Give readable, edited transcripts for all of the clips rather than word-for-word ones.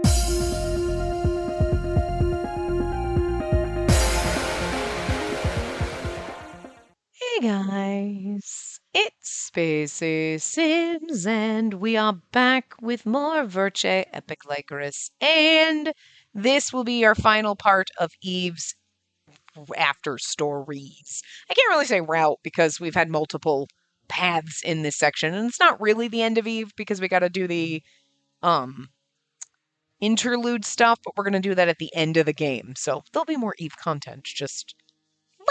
Hey guys, it's Spacey Sims, and we are back with more Virche Epic Lycoris, and this will be our final part of Eve's after stories. I can't really say route because we've had multiple paths in this section, and it's not really the end of Eve because we got to do the um interlude stuff, but we're going to do that at the end of the game. So there'll be more Eve content just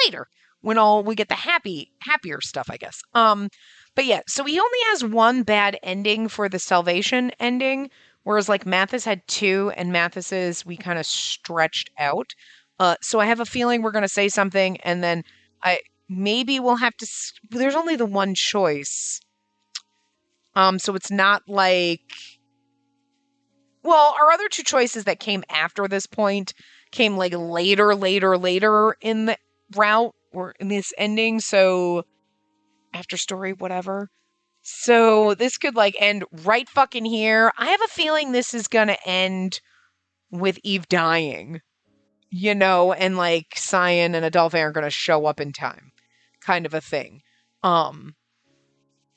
later when all we get the happier stuff, I guess. But yeah, so he only has one bad ending for the salvation ending, whereas like Mathis had two, and Mathis's we kind of stretched out. So I have a feeling we're gonna say something, and then I maybe we'll have to. There's only the one choice. So it's not like. Well, our other two choices that came after this point came like later in the route or in this ending, so after story whatever, so this could like end right fucking here. I have a feeling this is gonna end with Eve dying, and like Cyan and Adolphe aren't gonna show up in time, kind of a thing.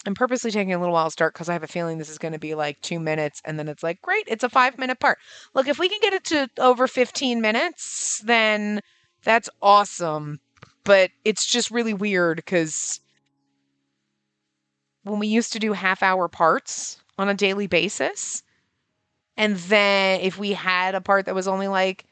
I'm purposely taking a little while to start because I have a feeling this is going to be like 2 minutes, and then it's like, great, it's a 5-minute part. Look, if we can get it to over 15 minutes, then that's awesome. But it's just really weird because when we used to do half-hour parts on a daily basis, and then if we had a part that was only like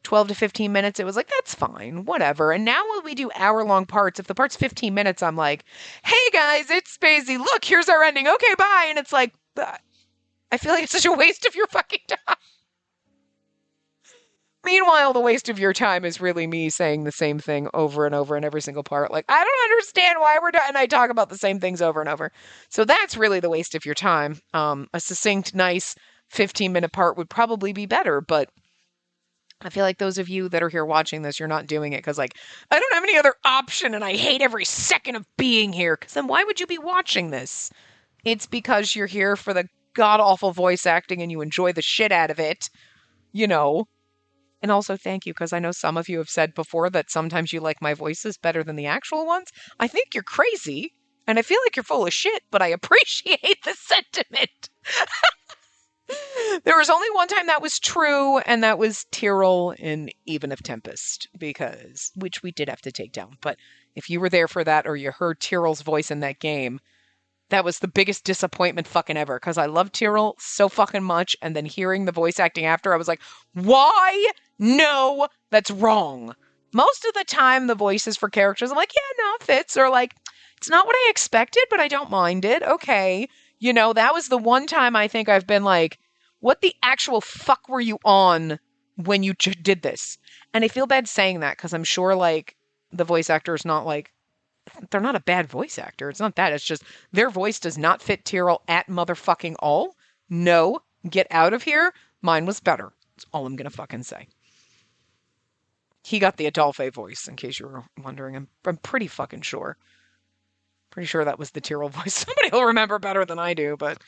12 to 15 minutes, it was like, that's fine, whatever. And now when we do hour-long parts, if the part's 15 minutes, I'm like, hey guys, it's Spacey, look, here's our ending, okay, bye. And it's like, I feel like it's such a waste of your fucking time. Meanwhile, the waste of your time is really me saying the same thing over and over in every single part. Like, I don't understand why we're done. And I talk about the same things over and over. So that's really the waste of your time. A succinct, nice 15-minute part would probably be better, but I feel like those of you that are here watching this, you're not doing it because, like, I don't have any other option and I hate every second of being here. Because then why would you be watching this? It's because you're here for the god-awful voice acting and you enjoy the shit out of it, And also, thank you, because I know some of you have said before that sometimes you like my voices better than the actual ones. I think you're crazy, and I feel like you're full of shit, but I appreciate the sentiment. There was only one time that was true, and that was Tyrrell in Even of Tempest, which we did have to take down. But if you were there for that or you heard Tyrrell's voice in that game, that was the biggest disappointment fucking ever, because I love Tyrrell so fucking much, and then hearing the voice acting after, I was like, why? No, that's wrong. Most of the time, the voices for characters, I'm like, yeah, no, it fits, or like, it's not what I expected, but I don't mind it, okay. That was the one time I think I've been like, what the actual fuck were you on when you did this? And I feel bad saying that, because I'm sure, like, the voice actor is not like, they're not a bad voice actor. It's not that. It's just their voice does not fit Tyrrell at motherfucking all. No, get out of here. Mine was better. That's all I'm going to fucking say. He got the Adolphe voice, in case you were wondering. I'm pretty fucking sure. Pretty sure that was the Tyrrell voice. Somebody will remember better than I do, but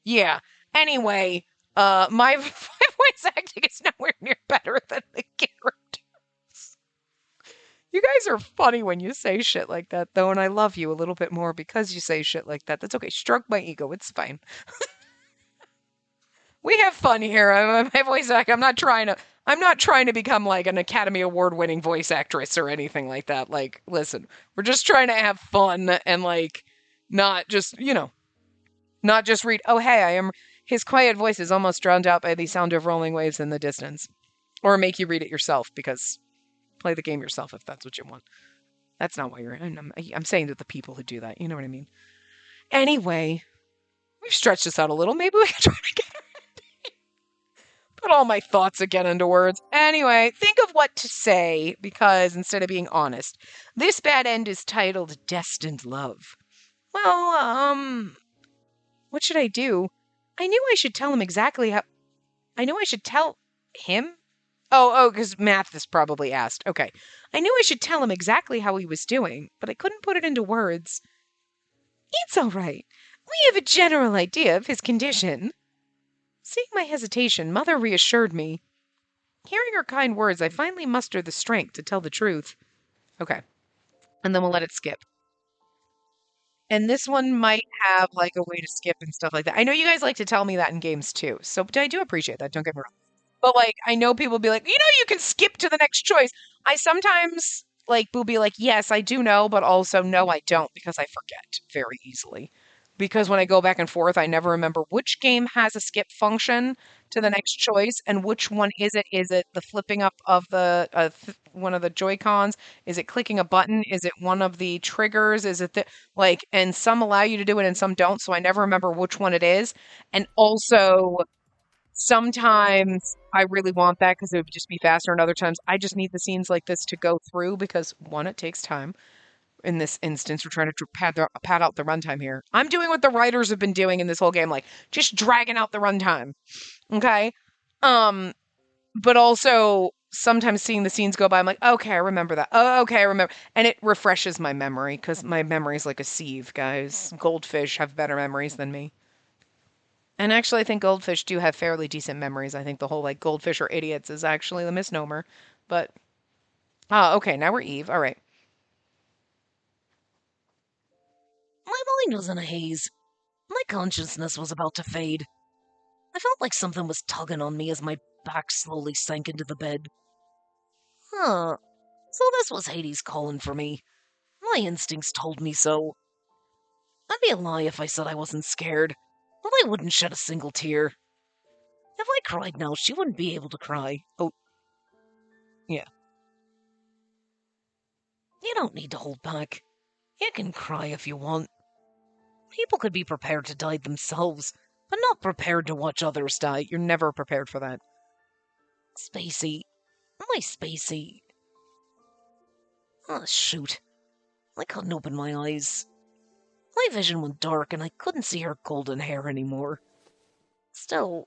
yeah. Anyway, my voice acting is nowhere near better than the character. You guys are funny when you say shit like that, though, and I love you a little bit more because you say shit like that. That's okay. Stroke my ego. It's fine. We have fun here. My voice acting. I'm not trying to become like an Academy Award-winning voice actress or anything like that. Like, listen, we're just trying to have fun and like not just read. Oh, hey, I am. His quiet voice is almost drowned out by the sound of rolling waves in the distance, or make you read it yourself because. Play the game yourself if that's what you want. That's not why you're. I'm saying to the people who do that. You know what I mean? Anyway, we've stretched this out a little. Maybe we can try to get put all my thoughts again into words. Anyway, think of what to say because instead of being honest, this bad end is titled Destined Love. Well, what should I do? I knew I should tell him exactly how. I knew I should tell him. Oh, because Mathis probably asked. Okay. I knew I should tell him exactly how he was doing, but I couldn't put it into words. It's all right. We have a general idea of his condition. Seeing my hesitation, Mother reassured me. Hearing her kind words, I finally mustered the strength to tell the truth. Okay, and then we'll let it skip. And this one might have like a way to skip and stuff like that. I know you guys like to tell me that in games too, so I do appreciate that. Don't get me wrong. But like, I know people be like, you can skip to the next choice. I sometimes like will be like, yes, I do know, but also no, I don't because I forget very easily. Because when I go back and forth, I never remember which game has a skip function to the next choice and which one is it? Is it the flipping up of the one of the Joy Cons? Is it clicking a button? Is it one of the triggers? Is it the like? And some allow you to do it and some don't. So I never remember which one it is. And also sometimes I really want that because it would just be faster, and other times I just need the scenes like this to go through because one, it takes time. In this instance, we're trying to pad out the runtime here. I'm doing what the writers have been doing in this whole game, like just dragging out the runtime. Okay, um, but also sometimes seeing the scenes go by, I'm like, okay, I remember that. Oh, okay, I remember, and it refreshes my memory because my memory is like a sieve, guys. Goldfish have better memories than me. And actually, I think goldfish do have fairly decent memories. I think the whole like goldfish are idiots is actually the misnomer. But, okay, now we're Eve. All right. My mind was in a haze. My consciousness was about to fade. I felt like something was tugging on me as my back slowly sank into the bed. Huh. So this was Hades calling for me. My instincts told me so. I'd be a lie if I said I wasn't scared, but I wouldn't shed a single tear. If I cried now, she wouldn't be able to cry. Oh, yeah. You don't need to hold back. You can cry if you want. People could be prepared to die themselves, but not prepared to watch others die. You're never prepared for that. Spacey. My Spacey. Oh, shoot. I couldn't open my eyes. My vision went dark and I couldn't see her golden hair anymore. Still,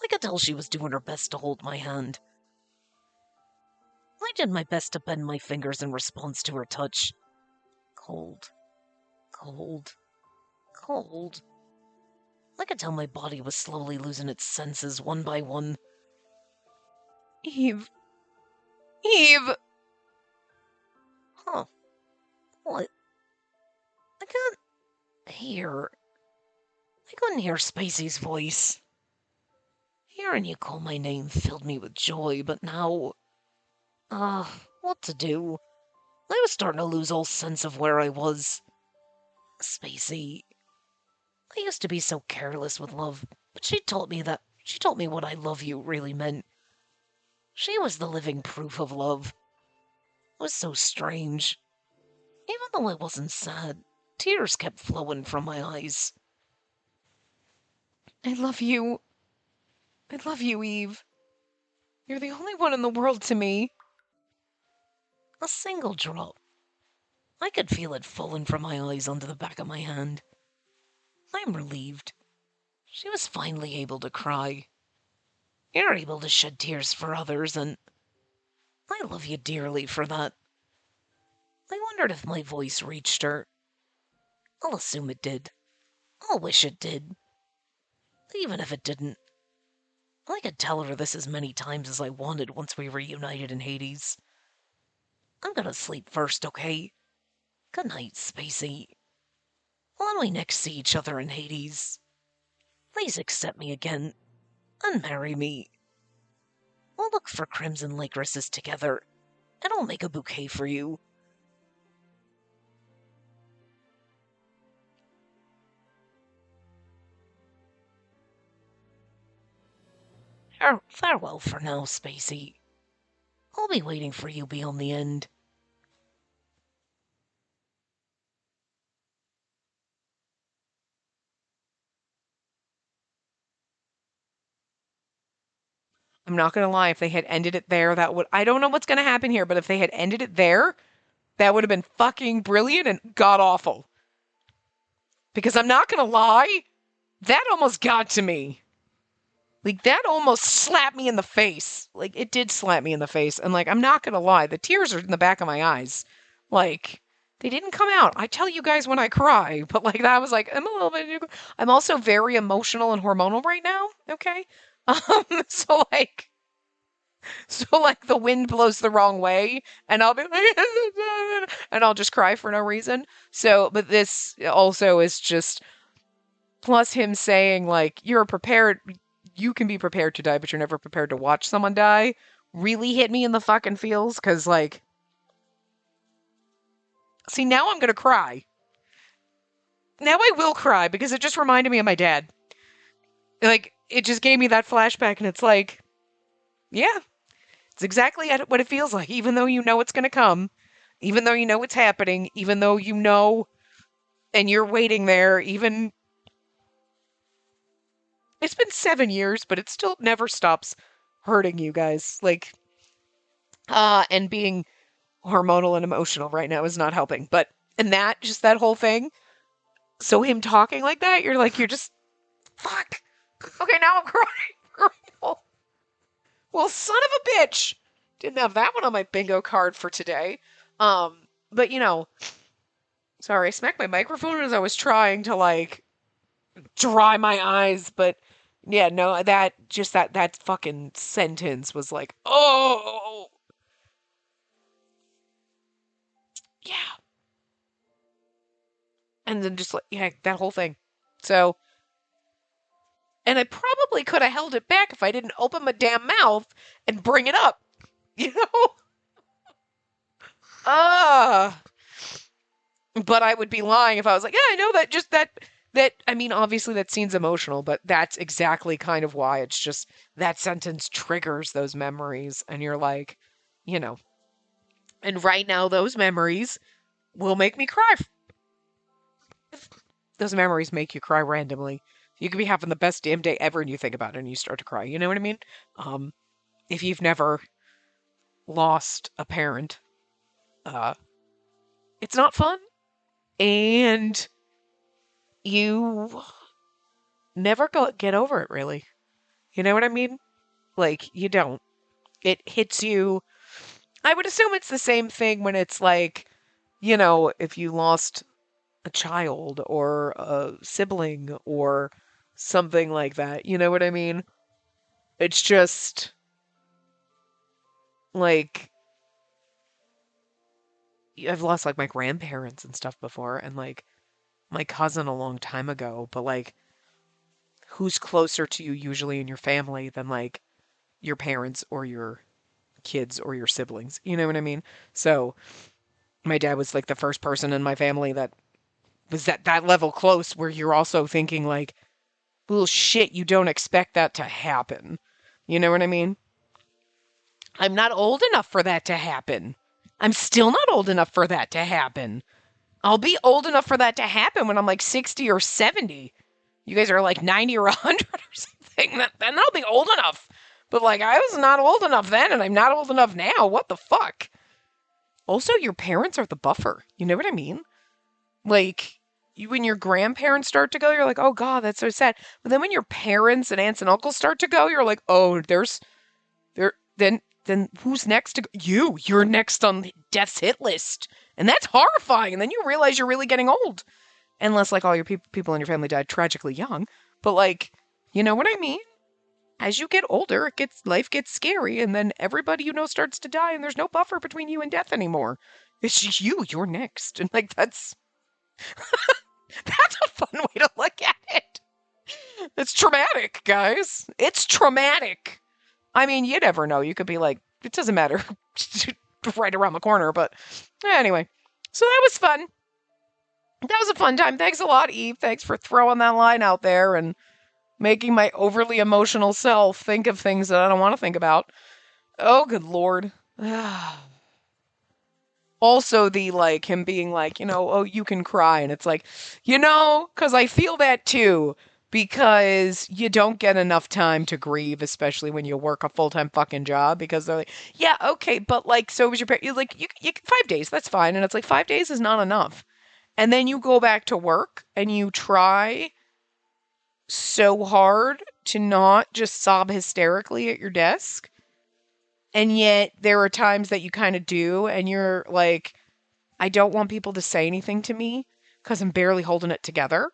I could tell she was doing her best to hold my hand. I did my best to bend my fingers in response to her touch. Cold. Cold. Cold. I could tell my body was slowly losing its senses one by one. Eve. Eve! Huh. What? I can't hear. I couldn't hear Spacey's voice. Hearing you call my name filled me with joy, but now... what to do? I was starting to lose all sense of where I was. Spacey. I used to be so careless with love, but she taught me what I love you really meant. She was the living proof of love. It was so strange. Even though I wasn't sad, tears kept flowing from my eyes. I love you. I love you, Eve. You're the only one in the world to me. A single drop. I could feel it falling from my eyes onto the back of my hand. I'm relieved. She was finally able to cry. You're able to shed tears for others, and I love you dearly for that. I wondered if my voice reached her. I'll assume it did. I'll wish it did. Even if it didn't, I could tell her this as many times as I wanted once we reunited in Hades. I'm gonna sleep first, okay? Good night, Spacey. When we next see each other in Hades, please accept me again and marry me. We'll look for crimson lycorises together, and I'll make a bouquet for you. Farewell for now, Spacey. I'll be waiting for you beyond the end. I'm not gonna lie, if they had ended it there, that would I don't know what's gonna happen here, but if they had ended it there, that would have been fucking brilliant and god awful. Because I'm not gonna lie, that almost got to me. Like that almost slapped me in the face. Like it did slap me in the face. And like I'm not gonna lie, the tears are in the back of my eyes. Like They didn't come out. I tell you guys when I cry, but like that was like I'm a little bit. I'm also very emotional and hormonal right now. Okay, so like the wind blows the wrong way, and I'll be like, and I'll just cry for no reason. So, but this also is just plus him saying like you're prepared, you can be prepared to die, but you're never prepared to watch someone die. Really hit me in the fucking feels because like, see now I'm gonna cry. Now I will cry because it just reminded me of my dad. Like, it just gave me that flashback, and it's like, yeah, it's exactly what it feels like, even though you know it's going to come, even though you know it's happening, even though you know, and you're waiting there, even. It's been 7 years, but it still never stops hurting you guys. Like, and being hormonal and emotional right now is not helping. But, and that, just that whole thing. So him talking like that, you're just, fuck. Okay, now I'm crying. Well, son of a bitch. Didn't have that one on my bingo card for today. But sorry, I smacked my microphone as I was trying to like dry my eyes, but yeah, no, that fucking sentence was like, oh, yeah. And then just like, yeah, that whole thing. So, and I probably could have held it back if I didn't open my damn mouth and bring it up, you know? Ah. But I would be lying if I was like, yeah, I know that just that I mean, obviously that scene's emotional, but that's exactly kind of why it's just that sentence triggers those memories and you're like, you know. And right now those memories will make me cry. Those memories make you cry randomly. You could be having the best damn day ever and you think about it and you start to cry. You know what I mean? If you've never lost a parent, it's not fun. And you never get over it, really. You know what I mean? Like, you don't. It hits you. I would assume it's the same thing when it's like, if you lost a child or a sibling or something like that. You know what I mean? It's just like, I've lost like my grandparents and stuff before and like my cousin a long time ago, but like, who's closer to you usually in your family than like your parents or your kids or your siblings? You know what I mean? So my dad was like the first person in my family that was that level close where you're also thinking like, well, shit, you don't expect that to happen. You know what I mean? I'm not old enough for that to happen. I'm still not old enough for that to happen. I'll be old enough for that to happen when I'm like 60 or 70. You guys are like 90 or 100 or something. Then I'll be old enough. But like, I was not old enough then, and I'm not old enough now. What the fuck? Also, your parents are the buffer. You know what I mean? Like, when your grandparents start to go, you're like, oh God, that's so sad. But then when your parents and aunts and uncles start to go, you're like, oh, then who's next to go? You're next on death's hit list. And that's horrifying. And then you realize you're really getting old. Unless, like, all your people in your family died tragically young. But, like, you know what I mean? As you get older, life gets scary, and then everybody you know starts to die, and there's no buffer between you and death anymore. It's just you're next. And, like, that's a fun way to look at it. It's traumatic, guys. It's traumatic. I mean, you never know. You could be like, it doesn't matter. Right around the corner, but anyway. So that was fun. That was a fun time. Thanks a lot, Eve. Thanks for throwing that line out there and making my overly emotional self think of things that I don't want to think about. Oh, good Lord. Also, the like him being like, oh, you can cry. And it's like, because I feel that too. Because you don't get enough time to grieve, especially when you work a full-time fucking job. Because they're like, yeah, okay, but like, so was your parent. You're like, you 5 days, that's fine. And it's like, 5 days is not enough. And then you go back to work and you try so hard to not just sob hysterically at your desk. And yet there are times that you kind of do, and you're like, I don't want people to say anything to me because I'm barely holding it together.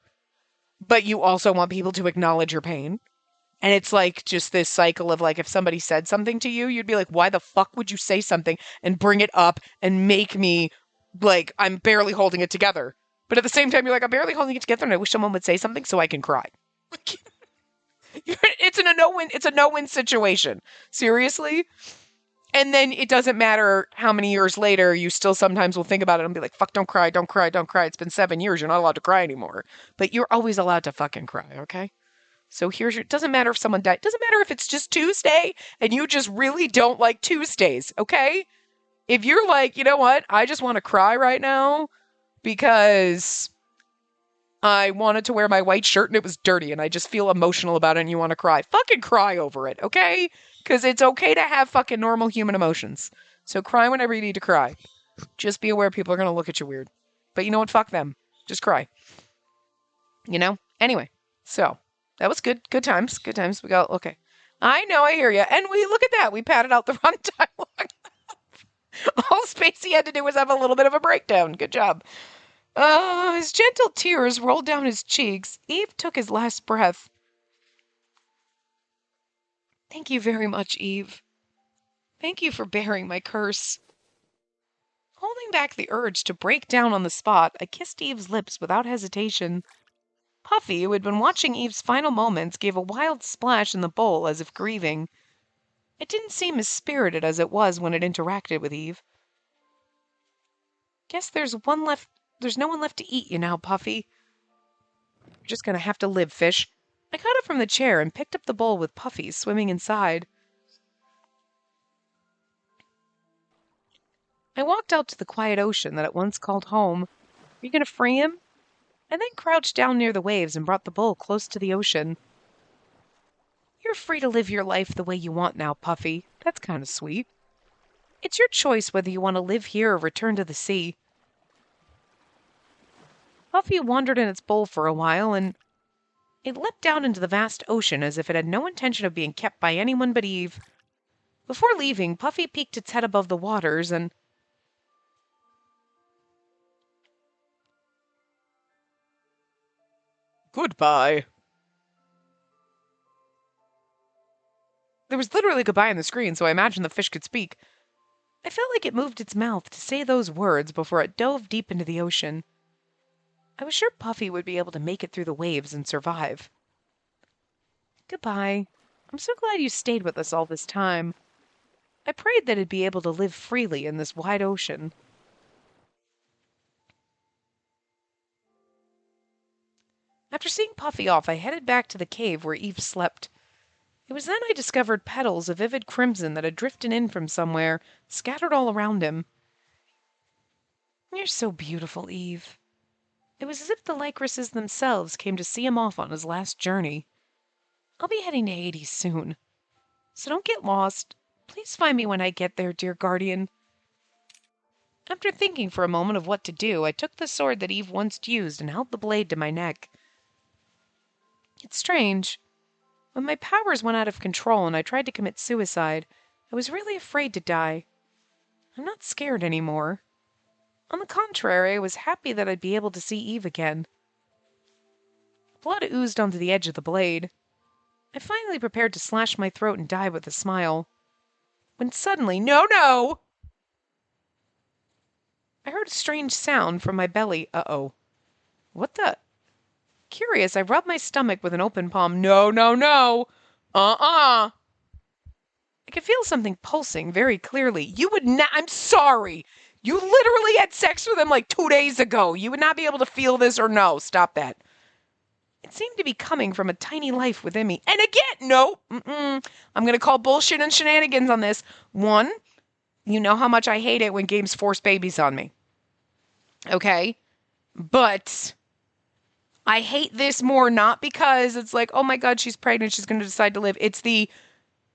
But you also want people to acknowledge your pain. And it's like just this cycle of like, if somebody said something to you, you'd be like, why the fuck would you say something and bring it up and make me like, I'm barely holding it together. But at the same time, you're like, I'm barely holding it together and I wish someone would say something so I can cry. It's a no-win situation. Seriously. And then it doesn't matter how many years later, you still sometimes will think about it and be like, fuck, don't cry, don't cry, don't cry. It's been 7 years. You're not allowed to cry anymore. But you're always allowed to fucking cry, okay? So here's your, doesn't matter if someone died. Doesn't matter if it's just Tuesday and you just really don't like Tuesdays, okay? If you're like, you know what? I just want to cry right now because I wanted to wear my white shirt and it was dirty and I just feel emotional about it and you want to cry. Fucking cry over it, okay? Because it's okay to have fucking normal human emotions. So cry whenever you need to cry. Just be aware people are going to look at you weird. But you know what? Fuck them. Just cry. You know? Anyway, so that was good. Good times. Good times. We got, okay. I know, I hear you. And we, look at that. We padded out the runtime long enough. All Spacey had to do was have a little bit of a breakdown. Good job. His gentle tears rolled down his cheeks. Eve took his last breath. Thank you very much, Eve. Thank you for bearing my curse. Holding back the urge to break down on the spot, I kissed Eve's lips without hesitation. Puffy, who had been watching Eve's final moments, gave a wild splash in the bowl as if grieving. It didn't seem as spirited as it was when it interacted with Eve. Guess there's no one left to eat you now, Puffy. You're just gonna have to live, fish. I caught it from the chair and picked up the bowl with Puffy swimming inside. I walked out to the quiet ocean that at once called home. Are you gonna free him? I then crouched down near the waves and brought the bowl close to the ocean. You're free to live your life the way you want now, Puffy. That's kind of sweet. It's your choice whether you want to live here or return to the sea. Puffy wandered in its bowl for a while, and it leapt out into the vast ocean as if it had no intention of being kept by anyone but Eve. Before leaving, Puffy peeked its head above the waters and... Goodbye. There was literally goodbye on the screen, so I imagined the fish could speak. I felt like it moved its mouth to say those words before it dove deep into the ocean. I was sure Puffy would be able to make it through the waves and survive. Goodbye. I'm so glad you stayed with us all this time. I prayed that I'd be able to live freely in this wide ocean. After seeing Puffy off, I headed back to the cave where Eve slept. It was then I discovered petals of vivid crimson that had drifted in from somewhere, scattered all around him. You're so beautiful, Eve. It was as if the Lycorises themselves came to see him off on his last journey. I'll be heading to Hades soon, so don't get lost. Please find me when I get there, dear guardian. After thinking for a moment of what to do, I took the sword that Eve once used and held the blade to my neck. It's strange. When my powers went out of control and I tried to commit suicide, I was really afraid to die. I'm not scared anymore. On the contrary, I was happy that I'd be able to see Eve again. Blood oozed onto the edge of the blade. I finally prepared to slash my throat and die with a smile. When suddenly, no! I heard a strange sound from my belly. Uh-oh. What the? Curious, I rubbed my stomach with an open palm. No! I could feel something pulsing very clearly. You would not... I'm sorry! You literally had sex with him like 2 days ago. You would not be able to feel this or no. Stop that. It seemed to be coming from a tiny life within me. And again, no. I'm going to call bullshit and shenanigans on this. One, you know how much I hate it when games force babies on me. Okay? But I hate this more not because it's like, oh my God, she's pregnant, she's going to decide to live. It's the...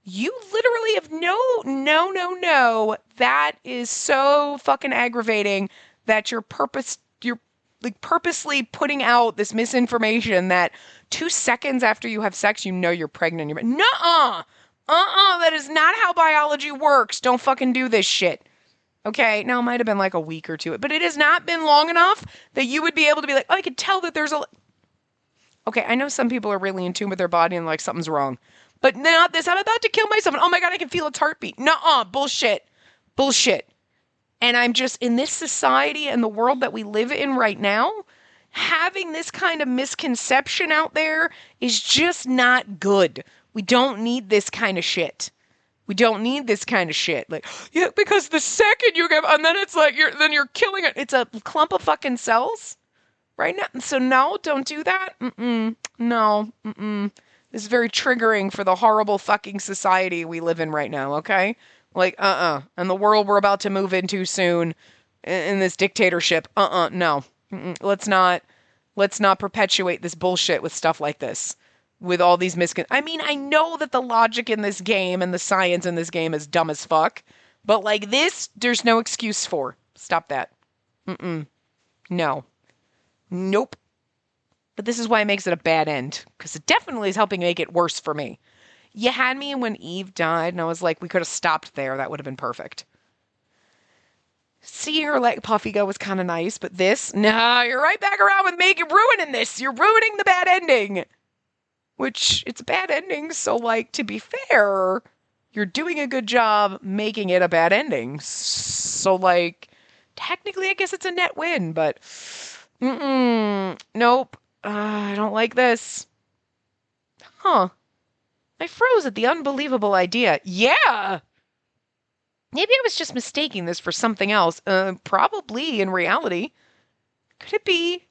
You literally have no. That is so fucking aggravating that you're like purposely putting out this misinformation that 2 seconds after you have sex, you know you're pregnant. You're nuh-uh. That is not how biology works. Don't fucking do this shit. Okay, now it might have been like a week or two, but it has not been long enough that you would be able to be like, oh, I could tell that there's a. Okay, I know some people are really in tune with their body and like something's wrong, but not this. I'm about to kill myself, and oh my god, I can feel its heartbeat. Nuh-uh, bullshit, bullshit. And I'm just in this society and the world that we live in right now, having this kind of misconception out there is just not good. We don't need this kind of shit. We don't need this kind of shit. Like, yeah, because the second you give, and then it's like you're killing it. It's a clump of fucking cells, right now. So no, don't do that. No. This is very triggering for the horrible fucking society we live in right now. Okay, like and the world we're about to move into soon, in this dictatorship. No. Let's not perpetuate this bullshit with stuff like this. With all these I mean, I know that the logic in this game and the science in this game is dumb as fuck, but like this, there's no excuse for. Stop that. No. Nope. But this is why it makes it a bad end, because it definitely is helping make it worse for me. You had me when Eve died, and I was like, we could have stopped there. That would have been perfect. Seeing her let Puffy go was kind of nice, but this, nah, you're right back around with ruining this. You're ruining the bad ending. Which, it's a bad ending, so, like, to be fair, you're doing a good job making it a bad ending. So, like, technically, I guess it's a net win, but, nope, I don't like this. Huh. I froze at the unbelievable idea. Yeah! Maybe I was just mistaking this for something else. Probably, in reality. Could it be?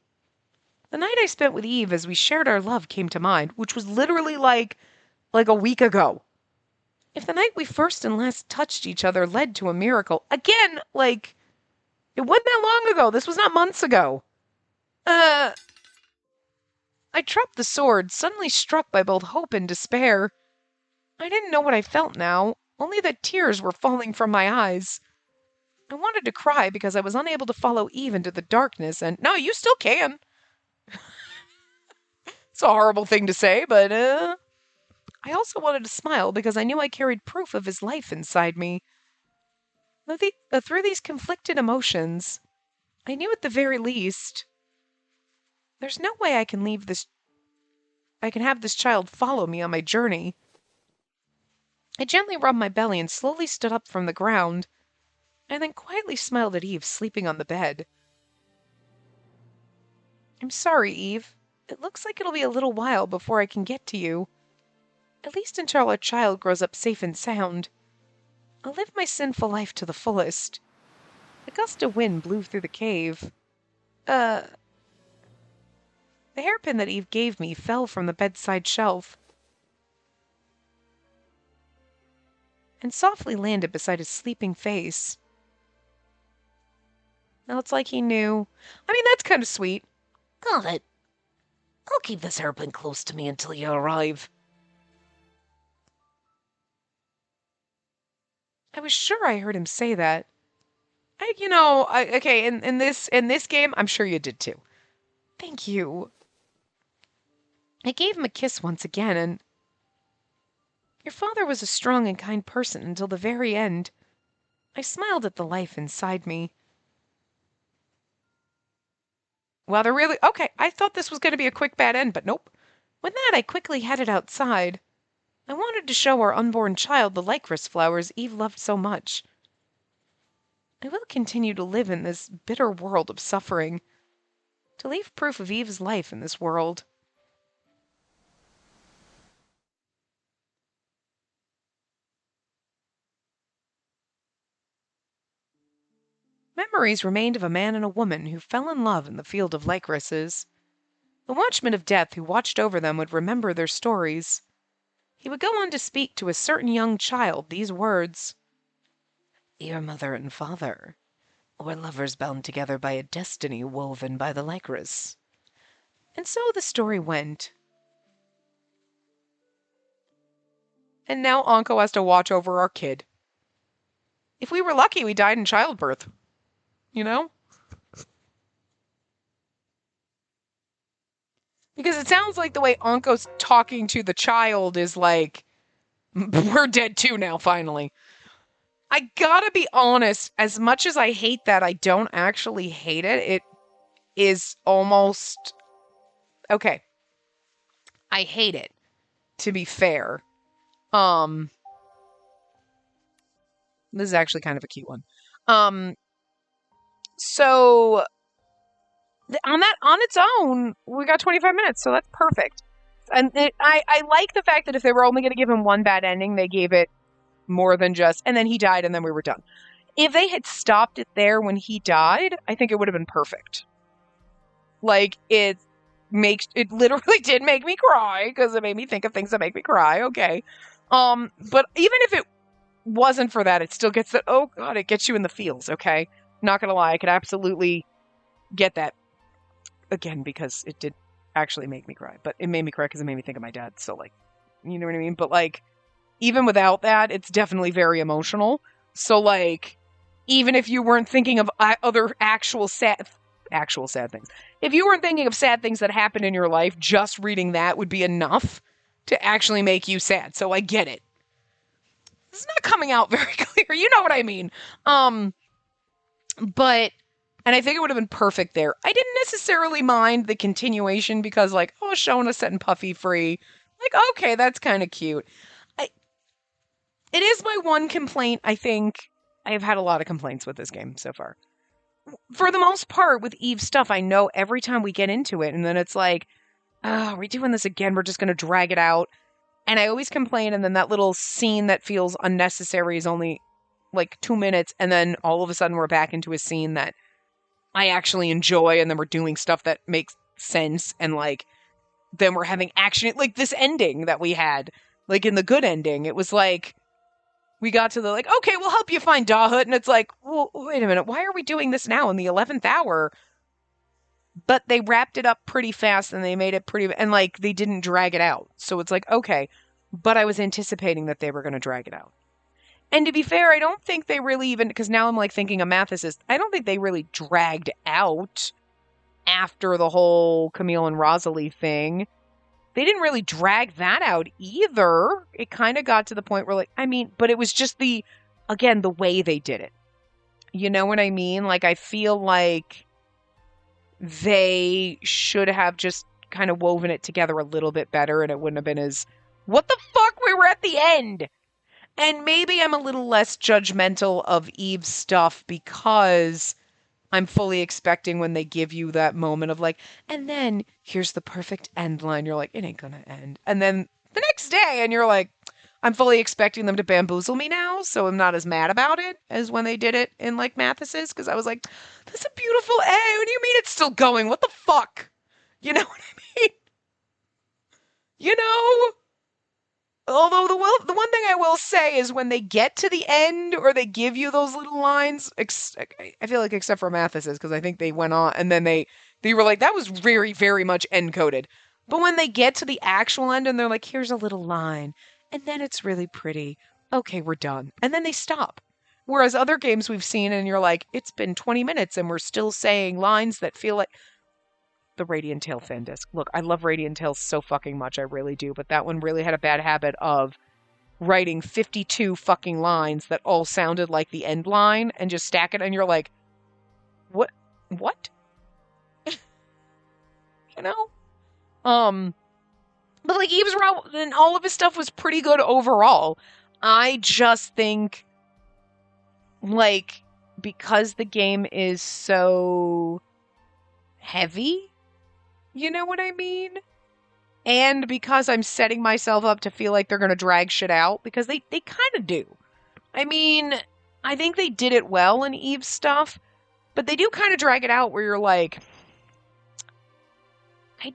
The night I spent with Eve as we shared our love came to mind, which was literally like a week ago. If the night we first and last touched each other led to a miracle, again, like, it wasn't that long ago. This was not months ago. I dropped the sword, suddenly struck by both hope and despair. I didn't know what I felt now, only that tears were falling from my eyes. I wanted to cry because I was unable to follow Eve into the darkness, and no, you still can. It's a horrible thing to say, but, I also wanted to smile because I knew I carried proof of his life inside me. Through these conflicted emotions, I knew at the very least, there's no way I can have this child follow me on my journey. I gently rubbed my belly and slowly stood up from the ground, and then quietly smiled at Eve sleeping on the bed. I'm sorry, Eve. It looks like it'll be a little while before I can get to you. At least until our child grows up safe and sound. I'll live my sinful life to the fullest. A gust of wind blew through the cave. The hairpin that Eve gave me fell from the bedside shelf and softly landed beside his sleeping face. Now it's like he knew. I mean, that's kind of sweet. Got it. I'll keep this hairpin close to me until you arrive. I was sure I heard him say that. Okay, in this game, I'm sure you did too. Thank you. I gave him a kiss once again, and your father was a strong and kind person until the very end. I smiled at the life inside me. Well, they're really okay. I thought this was going to be a quick bad end, but nope. With that, I quickly headed outside. I wanted to show our unborn child the Lycoris flowers Eve loved so much. I will continue to live in this bitter world of suffering, to leave proof of Eve's life in this world. Memories remained of a man and a woman who fell in love in the field of Lycorises. The watchman of death who watched over them would remember their stories. He would go on to speak to a certain young child these words: Your mother and father were lovers bound together by a destiny woven by the Lycoris. And so the story went. And now Anko has to watch over our kid. If we were lucky, we died in childbirth. You know? Because it sounds like the way Anko's talking to the child is like, we're dead too now, finally. I gotta be honest, as much as I hate that, I don't actually hate it. It is almost okay. I hate it, to be fair. Um, this is actually kind of a cute one. Um, so on its own, we got 25 minutes, so that's perfect. And I like the fact that if they were only going to give him one bad ending, they gave it more than just, and then he died, and then we were done. If they had stopped it there when he died, I think it would have been perfect. Like, it literally did make me cry, because it made me think of things that make me cry, okay. But even if it wasn't for that, it still gets that, oh god, it gets you in the feels, okay? Not gonna lie, I could absolutely get that. Again, because it did actually make me cry. But it made me cry because it made me think of my dad, so, like, you know what I mean? But, like, even without that, it's definitely very emotional. So, like, even if you weren't thinking of other actual sad things, if you weren't thinking of sad things that happened in your life, just reading that would be enough to actually make you sad. So I get it. It's not coming out very clear. You know what I mean? But, and I think it would have been perfect there. I didn't necessarily mind the continuation because, like, oh, Shona setting Puffy free. Like, okay, that's kind of cute. It is my one complaint. I think I've had a lot of complaints with this game so far. For the most part, with Eve's stuff, I know every time we get into it, and then it's like, oh, are we doing this again? We're just going to drag it out. And I always complain, and then that little scene that feels unnecessary is only like 2 minutes, and then all of a sudden we're back into a scene that I actually enjoy, and then we're doing stuff that makes sense, and like, then we're having action. Like this ending that we had, like in the good ending, it was like, we got to the like, okay, we'll help you find Dahut, and it's like, well, wait a minute, why are we doing this now in the 11th hour? But they wrapped it up pretty fast, and they made it pretty, and like, they didn't drag it out. So it's like, okay, but I was anticipating that they were going to drag it out. And to be fair, I don't think they really even, because now I'm like thinking of Mathis, I don't think they really dragged out after the whole Camille and Rosalie thing. They didn't really drag that out either. It kind of got to the point where, like, I mean, but it was just the way they did it. You know what I mean? Like, I feel like they should have just kind of woven it together a little bit better, and it wouldn't have been as, what the fuck, we were at the end! And maybe I'm a little less judgmental of Eve's stuff because I'm fully expecting when they give you that moment of like, and then here's the perfect end line. You're like, it ain't gonna end. And then the next day, and you're like, I'm fully expecting them to bamboozle me now, so I'm not as mad about it as when they did it in like Mathis's, because I was like, that's a beautiful end. What do you mean it's still going? What the fuck? You know what I mean? You know? Although the one thing I will say is when they get to the end or they give you those little lines, I feel like except for Mathis's, because I think they went on and then they were like, that was very, very much end coded. But when they get to the actual end and they're like, here's a little line, and then it's really pretty. Okay, we're done. And then they stop. Whereas other games we've seen and you're like, it's been 20 minutes and we're still saying lines that feel like the Radiant Tail fan disc. Look, I love Radiant Tail so fucking much, I really do, but that one really had a bad habit of writing 52 fucking lines that all sounded like the end line and just stack it, and you're like, what? You know? But like Eve's Route and all of his stuff was pretty good overall. I just think, like, because the game is so heavy, you know what I mean? And because I'm setting myself up to feel like they're going to drag shit out, because they kind of do. I mean, I think they did it well in Eve's stuff, but they do kind of drag it out where you're like, I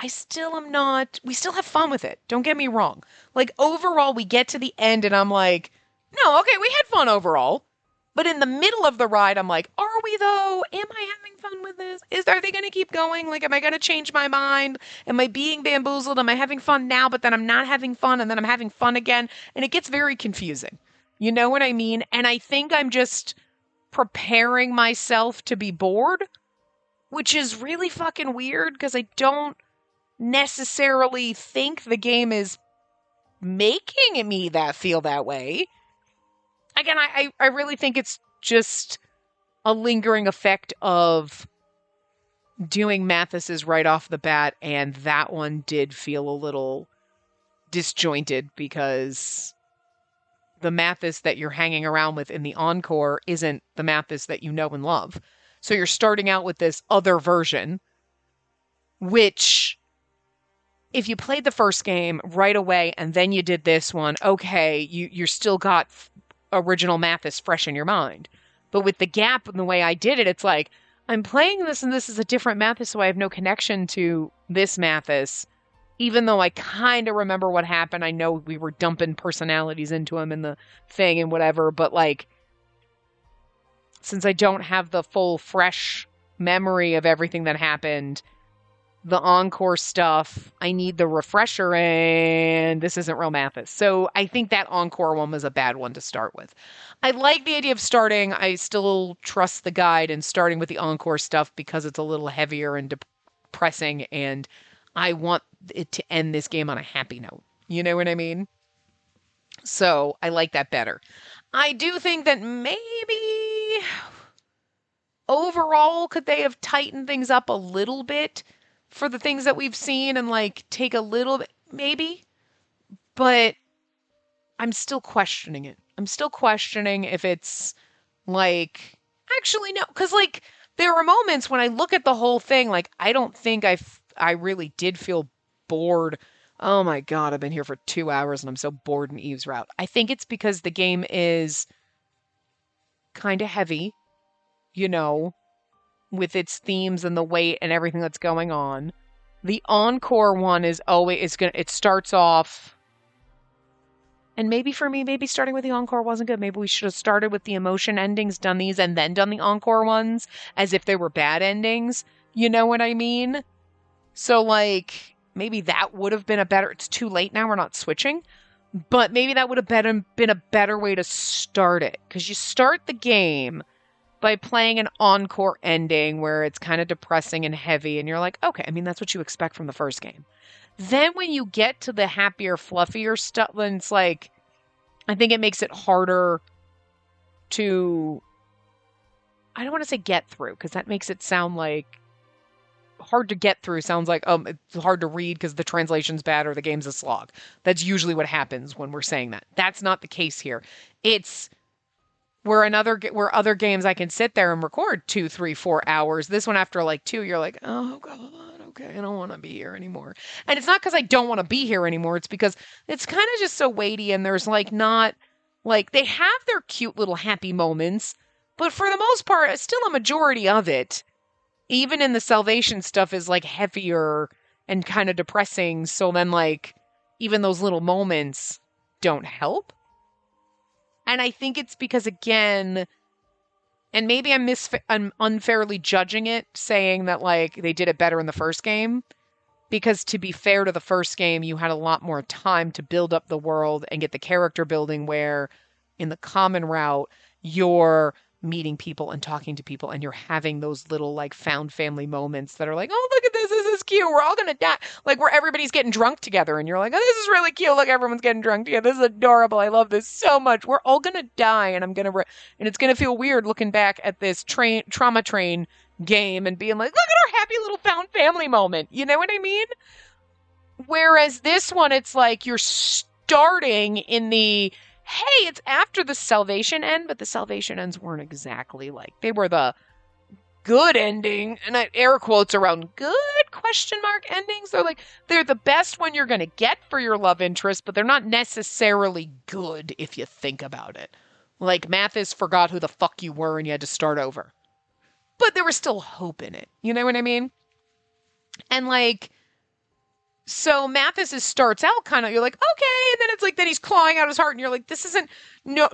still am not, we still have fun with it. Don't get me wrong. Like, overall, we get to the end and I'm like, no, okay, we had fun overall. But in the middle of the ride, I'm like, are we though? Am I having fun with this? Are they going to keep going? Like, am I going to change my mind? Am I being bamboozled? Am I having fun now, but then I'm not having fun, and then I'm having fun again? And it gets very confusing. You know what I mean? And I think I'm just preparing myself to be bored, which is really fucking weird because I don't necessarily think the game is making me feel that way. again, I really think it's just a lingering effect of doing Mathis's right off the bat, and that one did feel a little disjointed because the Mathis that you're hanging around with in the encore isn't the Mathis that you know and love. So you're starting out with this other version, which if you played the first game right away and then you did this one, okay, you're still got original Mathis fresh in your mind. But with the gap and the way I did it, it's like, I'm playing this and this is a different Mathis, so I have no connection to this Mathis. Even though I kind of remember what happened, I know we were dumping personalities into him in the thing and whatever, but like, since I don't have the full fresh memory of everything that happened, the encore stuff, I need the refresher, and this isn't real Mathis. So I think that encore one was a bad one to start with. I like the idea of starting. I still trust the guide and starting with the encore stuff because it's a little heavier and depressing, and I want it to end this game on a happy note. You know what I mean? So I like that better. I do think that maybe overall, could they have tightened things up a little bit for the things that we've seen and like take a little bit, maybe? But I'm still questioning it. I'm still questioning if it's like, actually, no, because like there were moments when I look at the whole thing, like I don't think I really did feel bored. Oh my God, I've been here for 2 hours and I'm so bored in Eve's route. I think it's because the game is kind of heavy, you know, with its themes and the weight and everything that's going on. The encore one is always, it starts off, and maybe for me, maybe starting with the encore wasn't good. Maybe we should have started with the emotion endings, done these, and then done the encore ones as if they were bad endings. You know what I mean? So like, maybe that would have been a better, it's too late now, we're not switching, but maybe that would have been a better way to start it. Because you start the game by playing an encore ending where it's kind of depressing and heavy, and you're like, okay, I mean, that's what you expect from the first game. Then when you get to the happier, fluffier stuff, then it's like, I think it makes it harder to, I don't want to say get through, because that makes it sound like, hard to get through sounds like, it's hard to read because the translation's bad or the game's a slog. That's usually what happens when we're saying that. That's not the case here. It's where other games I can sit there and record 2, 3, 4 hours. This one after like 2, you're like, oh God, okay, I don't want to be here anymore. And it's not because I don't want to be here anymore. It's because it's kind of just so weighty, and there's like not, like they have their cute little happy moments, but for the most part, still a majority of it, even in the Salvation stuff, is like heavier and kind of depressing. So then like, even those little moments don't help. And I think it's because, again, and maybe I'm unfairly judging it, saying that, like, they did it better in the first game. Because to be fair to the first game, you had a lot more time to build up the world and get the character building, where in the common route, you're meeting people and talking to people, and you're having those little like found family moments that are like, oh, look at this is cute, we're all gonna die, like where everybody's getting drunk together and you're like, oh, this is really cute, look, everyone's getting drunk together, this is adorable, I love this so much, we're all gonna die, and and it's gonna feel weird looking back at this trauma train game and being like, look at our happy little found family moment, you know what I mean? Whereas this one, it's like you're starting in the, hey, it's after the Salvation end, but the Salvation ends weren't exactly like, they were the good ending, and I air quotes around good question mark endings. They're like, they're the best one you're going to get for your love interest, but they're not necessarily good if you think about it. Like, Mathis forgot who the fuck you were and you had to start over. But there was still hope in it. You know what I mean? And like, so Mathis starts out kind of, you're like, okay, and then it's like, then he's clawing out his heart, and you're like, this isn't, no,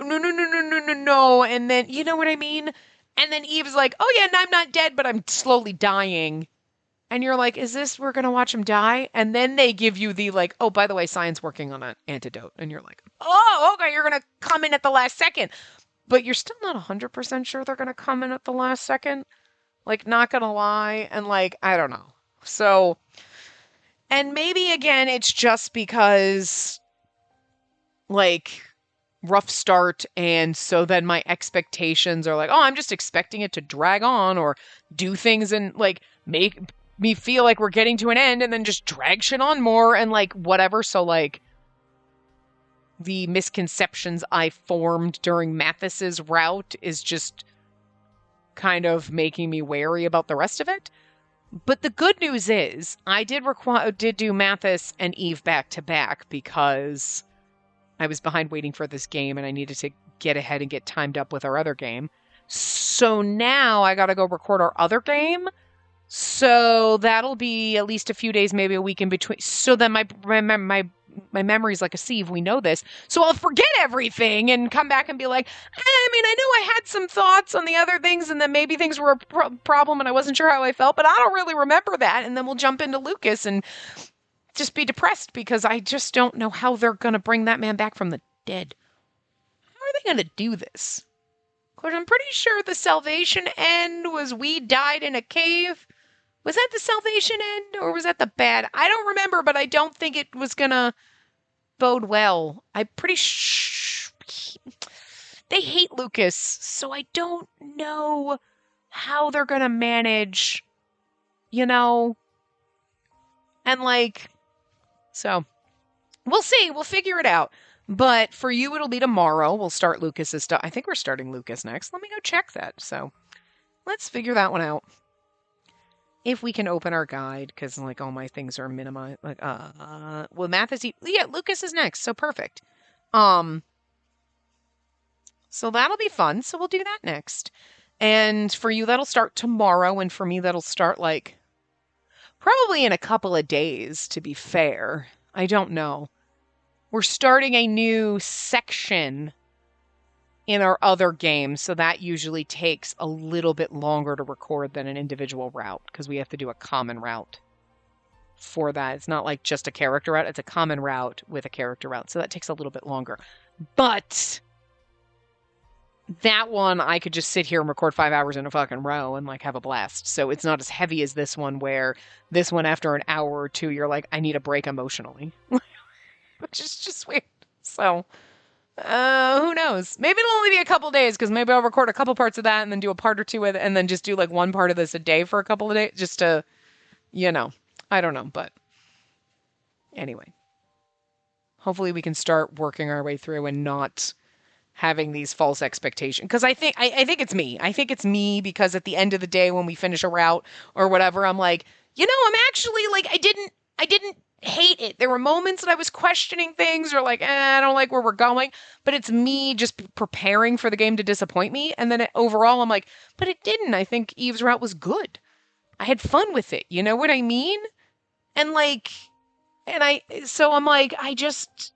and then, you know what I mean? And then Eve's like, oh yeah, and I'm not dead, but I'm slowly dying. And you're like, is this, we're gonna watch him die? And then they give you the like, oh, by the way, science working on an antidote. And you're like, oh, okay, you're gonna come in at the last second. But you're still not 100% sure they're gonna come in at the last second. Like, not gonna lie, and like, I don't know. So, and maybe again, it's just because, like, rough start, and so then my expectations are like, oh, I'm just expecting it to drag on or do things and like make me feel like we're getting to an end and then just drag shit on more and like whatever. So like the misconceptions I formed during Mathis's route is just kind of making me wary about the rest of it. But the good news is I did do Mathis and Eve back to back because I was behind waiting for this game and I needed to get ahead and get timed up with our other game. So now I got to go record our other game. So that'll be at least a few days, maybe a week in between. So then my memory's like a sieve. We know this. So I'll forget everything and come back and be like, I mean, I know I had some thoughts on the other things and then maybe things were a problem and I wasn't sure how I felt, but I don't really remember that. And then we'll jump into Lucas and just be depressed because I just don't know how they're going to bring that man back from the dead. How are they going to do this? Because I'm pretty sure the salvation end was we died in a cave. Was that the salvation end or was that the bad? I don't remember, but I don't think it was going to bode well. I'm pretty sure they hate Lucas, so I don't know how they're going to manage, you know, and like, so we'll see. We'll figure it out. But for you, it'll be tomorrow. We'll start Lucas's stuff. I think we're starting Lucas next. Let me go check that. So let's figure that one out. If we can open our guide, because like all my things are minimized. Like, well, Lucas is next. So perfect. So that'll be fun. So we'll do that next. And for you, that'll start tomorrow. And for me, that'll start like probably in a couple of days, to be fair. I don't know. We're starting a new section in our other game, so that usually takes a little bit longer to record than an individual route, because we have to do a common route for that. It's not like just a character route, it's a common route with a character route, so that takes a little bit longer. But that one, I could just sit here and record 5 hours in a fucking row and like have a blast. So it's not as heavy as this one, where this one, after an hour or two, you're like, I need a break emotionally. Which is just weird. So, who knows? Maybe it'll only be a couple days, because maybe I'll record a couple parts of that and then do a part or two with it, and then just do like one part of this a day for a couple of days, just to, you know, I don't know. But anyway, hopefully we can start working our way through and not having these false expectations. Because I think it's me. I think it's me, because at the end of the day, when we finish a route or whatever, I'm like, you know, I'm actually like, I didn't hate it. There were moments that I was questioning things or like, I don't like where we're going, but it's me just preparing for the game to disappoint me. And then overall, I'm like, but it didn't. I think Eve's route was good. I had fun with it. You know what I mean? And like, so I'm like, I just,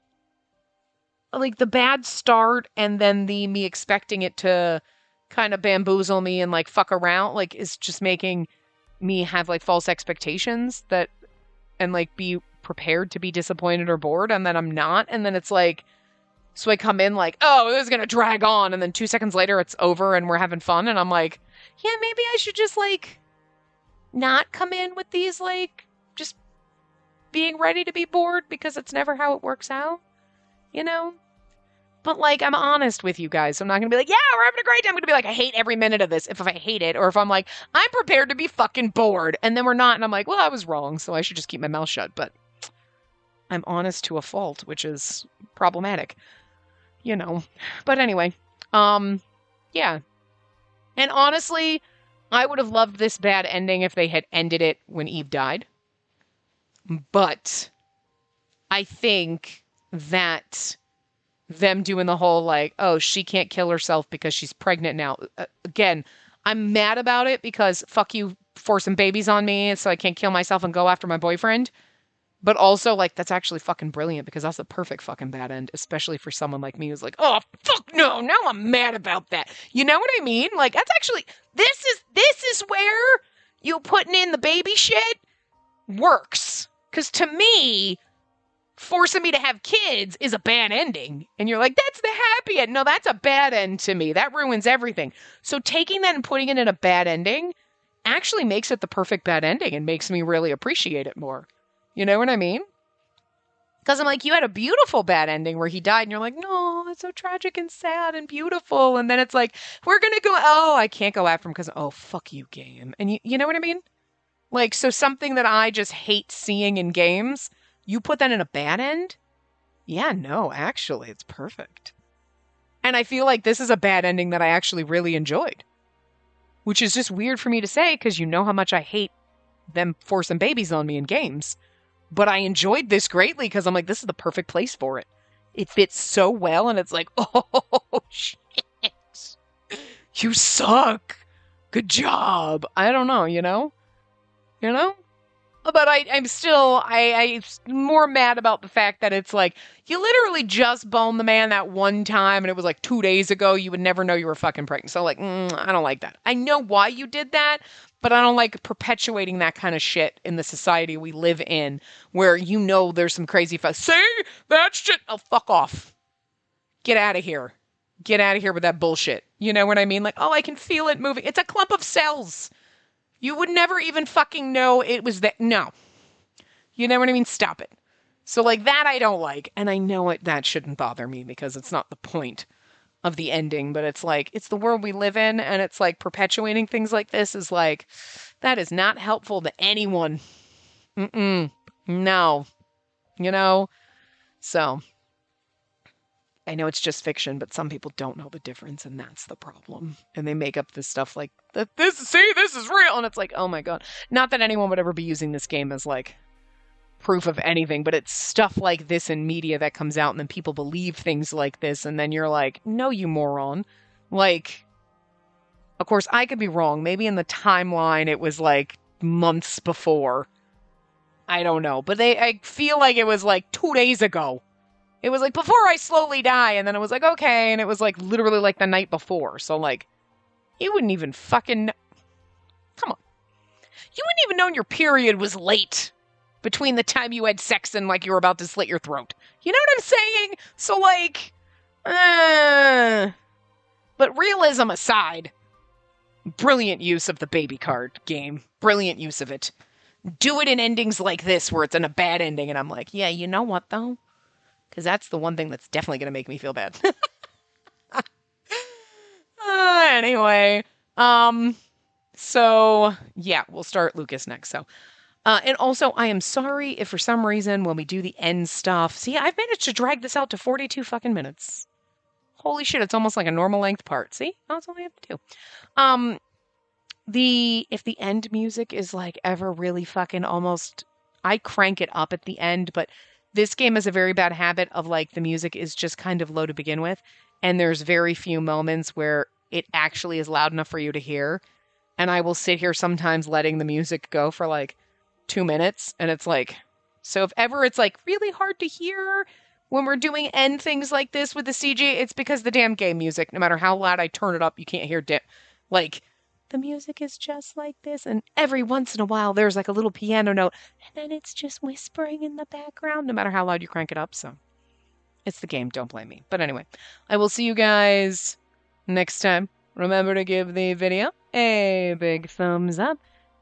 like the bad start and then the me expecting it to kind of bamboozle me and like fuck around, like is just making me have like false expectations that, and like be prepared to be disappointed or bored, and then I'm not. And then it's like, so I come in like, oh, this is going to drag on. And then 2 seconds later it's over and we're having fun. And I'm like, yeah, maybe I should just like not come in with these, like just being ready to be bored, because it's never how it works out, you know? But like, I'm honest with you guys. So I'm not going to be like, yeah, we're having a great time. I'm going to be like, I hate every minute of this if I hate it. Or if I'm like, I'm prepared to be fucking bored. And then we're not. And I'm like, well, I was wrong, so I should just keep my mouth shut. But I'm honest to a fault, which is problematic, you know. But anyway, yeah. And honestly, I would have loved this bad ending if they had ended it when Eve died. But I think that them doing the whole like, oh, she can't kill herself because she's pregnant now. Again, I'm mad about it because fuck you forcing babies on me so I can't kill myself and go after my boyfriend. But also, like, that's actually fucking brilliant, because that's the perfect fucking bad end, especially for someone like me who's like, oh, fuck no, now I'm mad about that. You know what I mean? Like, that's actually, this is where you putting in the baby shit works. Because to me, forcing me to have kids is a bad ending. And you're like, that's the happy end. No, that's a bad end to me. That ruins everything. So taking that and putting it in a bad ending actually makes it the perfect bad ending and makes me really appreciate it more. You know what I mean? Because I'm like, you had a beautiful bad ending where he died, and you're like, no, it's so tragic and sad and beautiful. And then it's like, we're going to go, oh, I can't go after him because, oh, fuck you, game. And you know what I mean? Like, so something that I just hate seeing in games, you put that in a bad end? Yeah, no, actually, it's perfect. And I feel like this is a bad ending that I actually really enjoyed. Which is just weird for me to say because you know how much I hate them forcing babies on me in games. But I enjoyed this greatly because I'm like, this is the perfect place for it. It fits so well, and it's like, oh, shit. You suck. Good job. I don't know, you know? You know? But I'm still, I'm more mad about the fact that it's like, you literally just boned the man that one time, and it was like 2 days ago. You would never know you were fucking pregnant. So, like, I don't like that. I know why you did that, but I don't like perpetuating that kind of shit in the society we live in, where you know there's some crazy fuck. See? That shit. Oh, fuck off. Get out of here. Get out of here with that bullshit. You know what I mean? Like, oh, I can feel it moving. It's a clump of cells. You would never even fucking know it was that. No. You know what I mean? Stop it. So, like, that I don't like. And I know that shouldn't bother me because it's not the point of the ending. But it's like, it's the world we live in. And it's like perpetuating things like this is like, that is not helpful to anyone. No. You know? So, I know it's just fiction, but some people don't know the difference, and that's the problem. And they make up this stuff like, this is real, and it's like, oh my god. Not that anyone would ever be using this game as, like, proof of anything, but it's stuff like this in media that comes out, and then people believe things like this, and then you're like, no, you moron. Like, of course, I could be wrong. Maybe in the timeline it was, like, months before. I don't know. But I feel like it was, like, 2 days ago. It was like, before I slowly die, and then it was like, okay, and it was like, literally like the night before, so like, you wouldn't even fucking, come on. You wouldn't even know your period was late between the time you had sex and like you were about to slit your throat. You know what I'm saying? So like, but realism aside, brilliant use of the baby card game. Brilliant use of it. Do it in endings like this where it's in a bad ending, and I'm like, yeah, you know what though? Because that's the one thing that's definitely going to make me feel bad. Anyway. So, yeah, we'll start Lucas next. So, and also, I am sorry if for some reason when we do the end stuff... See, I've managed to drag this out to 42 fucking minutes. Holy shit, it's almost like a normal length part. See? That's all I have to do. If the end music is, like, ever really fucking almost... I crank it up at the end, but... This game has a very bad habit of, like, the music is just kind of low to begin with, and there's very few moments where it actually is loud enough for you to hear, and I will sit here sometimes letting the music go for, like, 2 minutes, and it's like... So if ever it's, like, really hard to hear when we're doing end things like this with the CG, it's because the damn game music, no matter how loud I turn it up, you can't hear like... The music is just like this, and every once in a while there's like a little piano note, and then it's just whispering in the background, no matter how loud you crank it up, so it's the game, don't blame me. But anyway, I will see you guys next time. Remember to give the video a big thumbs up,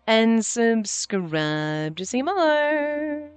and subscribe to see more.